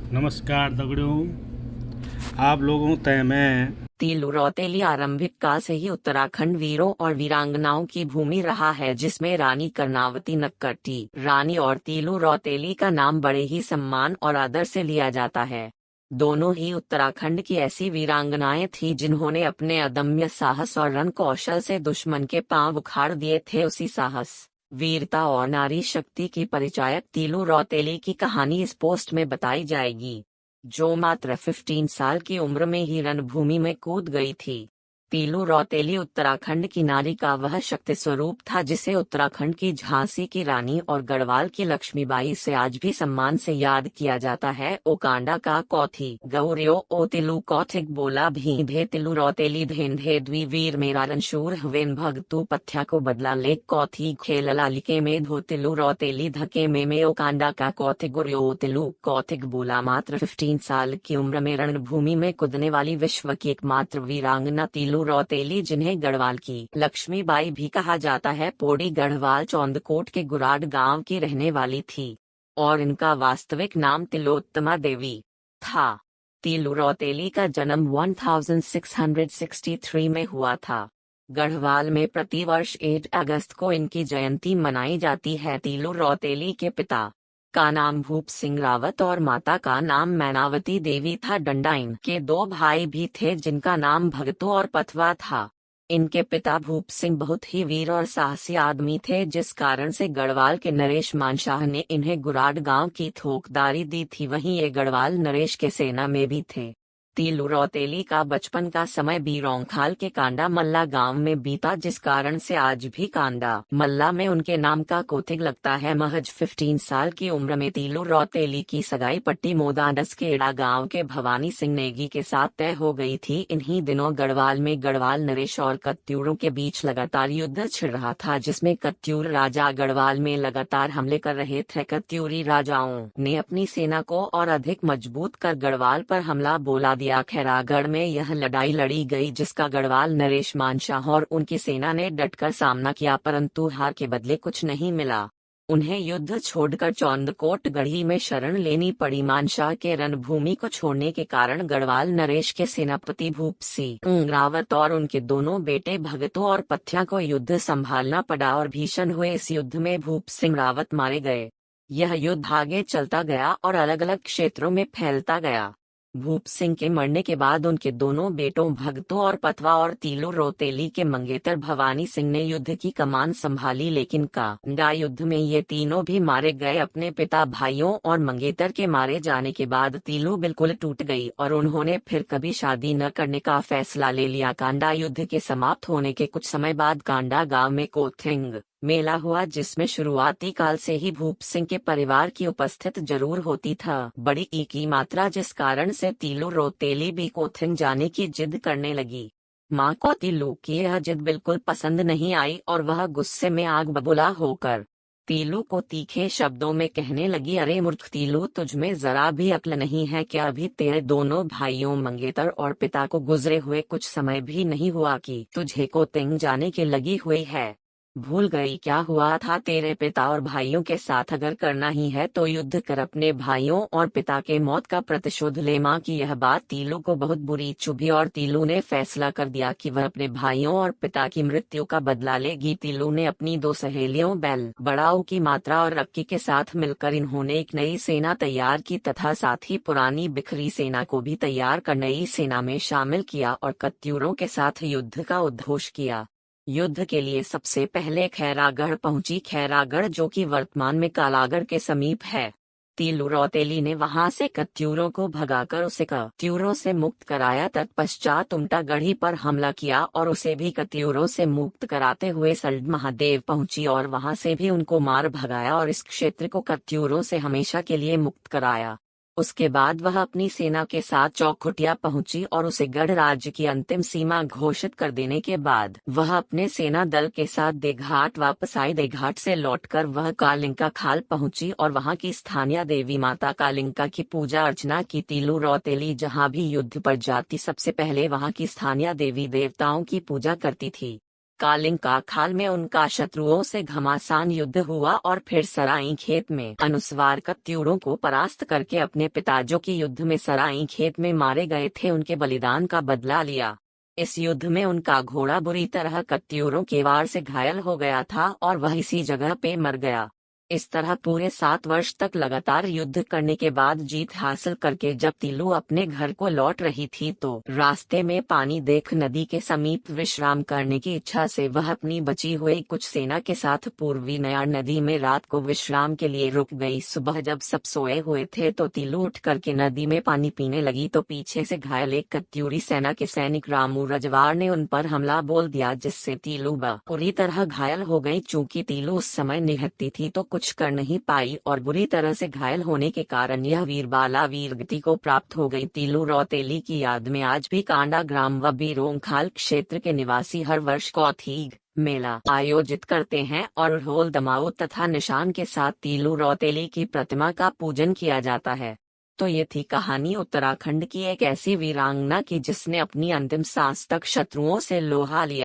नमस्कार दगड़ियों। आप लोगों तय मैं तीलू रौतेली आरंभिक काल से ही उत्तराखंड वीरों और वीरांगनाओं की भूमि रहा है, जिसमें रानी कर्णावती नक्कटी रानी और तीलू रौतेली का नाम बड़े ही सम्मान और आदर से लिया जाता है। दोनों ही उत्तराखंड की ऐसी वीरांगनाएं थी जिन्होंने अपने अदम्य साहस और रण कौशल से दुश्मन के पांव उखाड़ दिए थे। उसी साहस, वीरता और नारी शक्ति की परिचायक तीलू रौतेली की कहानी इस पोस्ट में बताई जाएगी, जो मात्र 15 साल की उम्र में ही रणभूमि में कूद गई थी। तीलू रौतेली उत्तराखंड की नारी का वह शक्ति स्वरूप था जिसे उत्तराखंड की झांसी की रानी और गढ़वाल की लक्ष्मीबाई से आज भी सम्मान से याद किया जाता है। ओकांडा का कौथी गौरियो ओ तिलु कौथिक बोला भी भे तिलु रौतेली धेंधे द्विवीर मेरा रणशूर हवेन भगतु पथ्या को बदला लेक कौथी खेल लालिके में धो तिलु रौतेली धके में ओकांडा का कौथिक गौरियो तिलु कौथिक बोला। मात्र 15 साल की उम्र में रणभूमि में कूदने वाली विश्व की एकमात्र वीरांगना तीलू रौतेली, जिन्हें गढ़वाल की लक्ष्मीबाई भी कहा जाता है, पौड़ी गढ़वाल चौंदकोट के गुराड गांव की रहने वाली थी और इनका वास्तविक नाम तिलोत्तमा देवी था। तीलू रौतेली का जन्म 1663 में हुआ था। गढ़वाल में प्रतिवर्ष 8 अगस्त को इनकी जयंती मनाई जाती है। तीलू रौतेली के पिता का नाम भूप सिंह रावत और माता का नाम मैनावती देवी था। डंडाइन के 2 भाई भी थे जिनका नाम भगतू और पथवा था। इनके पिता भूप सिंह बहुत ही वीर और साहसी आदमी थे, जिस कारण से गढ़वाल के नरेश मानशाह ने इन्हें गुराड गांव की थोकदारी दी थी। वहीं ये गढ़वाल नरेश के सेना में भी थे। तीलू रौतेली का बचपन का समय बीरोंखाल के कांडा मल्ला गांव में बीता, जिस कारण से आज भी कांडा मल्ला में उनके नाम का कोथिग लगता है। महज 15 साल की उम्र में तीलू रौतेली की सगाई पट्टी मोदाडस के एड़ा गांव के भवानी सिंह नेगी के साथ तय हो गई थी। इन्हीं दिनों गढ़वाल में गढ़वाल नरेश और कत्यूरों के बीच लगातार युद्ध छिड़ रहा था, जिसमें कत्यूर राजा गढ़वाल में लगातार हमले कर रहे थे। कत्यूरी राजाओं ने अपनी सेना को और अधिक मजबूत कर गढ़वाल पर हमला बोला दिया। खैरागढ़ में यह लड़ाई लड़ी गई, जिसका गढ़वाल नरेश मानशाह और उनकी सेना ने डटकर सामना किया, परंतु हार के बदले कुछ नहीं मिला। उन्हें युद्ध छोड़कर चौंदकोट गढ़ी में शरण लेनी पड़ी। मानशाह के रणभूमि को छोड़ने के कारण गढ़वाल नरेश के सेनापति भूप सिंह रावत और उनके दोनों बेटे भगतू और पथ्या को युद्ध संभालना पड़ा और भीषण हुए इस युद्ध में भूप सिंह रावत मारे गए। यह युद्ध आगे चलता गया और अलग अलग क्षेत्रों में फैलता गया। भूप सिंह के मरने के बाद उनके दोनों बेटों भगतू और पथवा और तीलू रौतेली के मंगेतर भवानी सिंह ने युद्ध की कमान संभाली, लेकिन कांडा युद्ध में ये तीनों भी मारे गए। अपने पिता, भाइयों और मंगेतर के मारे जाने के बाद तीलू बिल्कुल टूट गई और उन्होंने फिर कभी शादी न करने का फैसला ले लिया। कांडा युद्ध के समाप्त होने के कुछ समय बाद कांडा गांव में कोथिंग मेला हुआ, जिसमें शुरुआती काल से ही भूप सिंह के परिवार की उपस्थित जरूर होती था। बड़ी ई की मात्रा, जिस कारण से तीलू रौतेली भी कोथिंग जाने की जिद करने लगी। माँ को तीलू की यह जिद बिल्कुल पसंद नहीं आई और वह गुस्से में आग बबूला होकर तीलू को तीखे शब्दों में कहने लगी, अरे मूर्ख तीलू, तुझ में जरा भी अक्ल नहीं है क्या? अभी तेरे दोनों भाइयों मंगेतर और पिता को गुजरे हुए कुछ समय भी नहीं हुआ कि तुझे कोथिंग जाने की लगी हुई है। भूल गई क्या हुआ था तेरे पिता और भाइयों के साथ? अगर करना ही है तो युद्ध कर अपने भाइयों और पिता के मौत का प्रतिशोध ले। माँ की यह बात तीलू को बहुत बुरी चुभी और तीलू ने फैसला कर दिया कि वह अपने भाइयों और पिता की मृत्यु का बदला लेगी। तीलू ने अपनी 2 सहेलियों बैल बड़ाऊ की मात्रा और रक्की के साथ मिलकर इन्होंने एक नई सेना तैयार की तथा साथ ही पुरानी बिखरी सेना को भी तैयार कर नई सेना में शामिल किया और कत्यूरों के साथ युद्ध का उद्घोष किया। युद्ध के लिए सबसे पहले खैरागढ़ पहुंची। खैरागढ़, जो कि वर्तमान में कालागढ़ के समीप है। तीलू रौतेली ने वहां से कत्यूरों को भगाकर उसे कत्यूरों से मुक्त कराया। तत्पश्चात उमटा गढ़ी पर हमला किया और उसे भी कत्यूरों से मुक्त कराते हुए सल्ट महादेव पहुंची और वहां से भी उनको मार भगाया और इस क्षेत्र को कत्यूरों से हमेशा के लिए मुक्त कराया। उसके बाद वह अपनी सेना के साथ चौखुटिया पहुंची और उसे गढ़ राज्य की अंतिम सीमा घोषित कर देने के बाद वह अपने सेना दल के साथ देघाट वापस आई। देघाट से लौटकर वह कालिंका खाल पहुंची और वहां की स्थानीय देवी माता कालिंका की पूजा अर्चना की। तीलू रौतेली जहां भी युद्ध पर जाती सबसे पहले वहां की स्थानीय देवी देवताओं की पूजा करती थी। कालिंका खाल में उनका शत्रुओं से घमासान युद्ध हुआ और फिर सराई खेत में अनुस्वार कत्यूरों को परास्त करके अपने पिता जो कि युद्ध में सराई खेत में मारे गए थे उनके बलिदान का बदला लिया। इस युद्ध में उनका घोड़ा बुरी तरह कत्यूरों के वार से घायल हो गया था और वह इसी जगह पे मर गया। इस तरह पूरे 7 वर्ष तक लगातार युद्ध करने के बाद जीत हासिल करके जब तीलू अपने घर को लौट रही थी तो रास्ते में पानी देख नदी के समीप विश्राम करने की इच्छा से वह अपनी बची हुई कुछ सेना के साथ पूर्वी नयार नदी में रात को विश्राम के लिए रुक गई। सुबह जब सब सोए हुए थे तो तीलू उठ करके नदी में पानी पीने लगी तो पीछे से घायल एक कत्यूरी सेना के सैनिक रामू रजवार ने उन पर हमला बोल दिया, जिससे तीलू बुरी तरह घायल हो गई। चूंकि तीलू उस समय निहत्ती थी तो कुछ कर नहीं पाई और बुरी तरह से घायल होने के कारण यह वीरबाला वीरगति को प्राप्त हो गई। तीलू रौतेली की याद में आज भी कांडा ग्राम व बीरोंखाल क्षेत्र के निवासी हर वर्ष कौथीग मेला आयोजित करते हैं और ढोल दमाऊ तथा निशान के साथ तीलू रौतेली की प्रतिमा का पूजन किया जाता है। तो ये थी कहानी उत्तराखंड की एक ऐसी वीरांगना की जिसने अपनी अंतिम सांस तक शत्रुओं से लोहा लिया।